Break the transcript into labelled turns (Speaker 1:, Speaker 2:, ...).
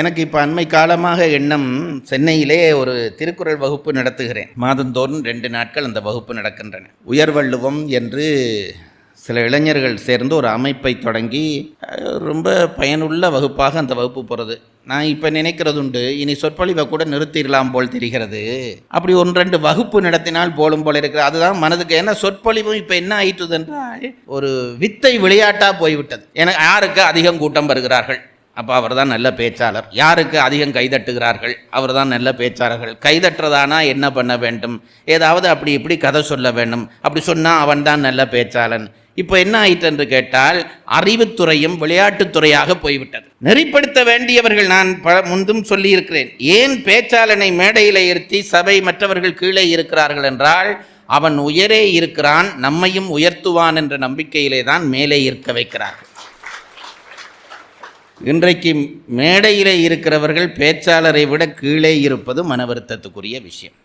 Speaker 1: எனக்கு இப்போ அண்மை காலமாக எண்ணம், சென்னையிலே ஒரு திருக்குறள் வகுப்பு நடத்துகிறேன். மாதந்தோறும் 2 நாட்கள் அந்த வகுப்பு நடக்கின்றன. உயர்வள்ளுவம் என்று சில இளைஞர்கள் சேர்ந்து ஒரு அமைப்பை தொடங்கி ரொம்ப பயனுள்ள வகுப்பாக அந்த வகுப்பு போகிறது. நான் இப்போ நினைக்கிறது உண்டு, இனி சொற்பொழிவை கூட நிறுத்திடலாம் போல் தெரிகிறது. அப்படி 1-2 வகுப்பு நடத்தினால் போலும் போல இருக்கிறது. அதுதான் மனதுக்கு. ஏன்னா சொற்பொழிவும் இப்போ என்ன ஆயிட்டுது என்றால் ஒரு வித்தை விளையாட்டாக போய்விட்டது. ஏன்னா யாருக்கு அதிகம் கூட்டம் வருகிறார்கள், அப்போ அவர் தான் நல்ல பேச்சாளர். யாருக்கு அதிகம் கைதட்டுகிறார்கள், அவர் தான் நல்ல பேச்சாளர்கள். கைதட்டுறதானா என்ன பண்ண வேண்டும், ஏதாவது அப்படி இப்படி கதை சொல்ல வேண்டும். அப்படி சொன்னால் அவன் தான் நல்ல பேச்சாளன். இப்போ என்ன ஆயிற்று என்று கேட்டால், அறிவுத்துறையும் விளையாட்டுத்துறையாக போய்விட்டது. நெறிப்படுத்த வேண்டியவர்கள், நான் முன்பும் சொல்லியிருக்கிறேன், ஏன் பேச்சாளனை மேடையில் ஏற்றி சபை மற்றவர்கள் கீழே இருக்கிறார்கள் என்றால், அவன் உயரே இருக்கிறான், நம்மையும் உயர்த்துவான் என்ற நம்பிக்கையிலே தான் மேலே இருக்க வைக்கிறார்கள். இன்றைக்கு மேடையிலே இருக்கிறவர்கள் பேச்சாளரை விட கீழே இருப்பது மன வருத்தத்துக்குரிய விஷயம்.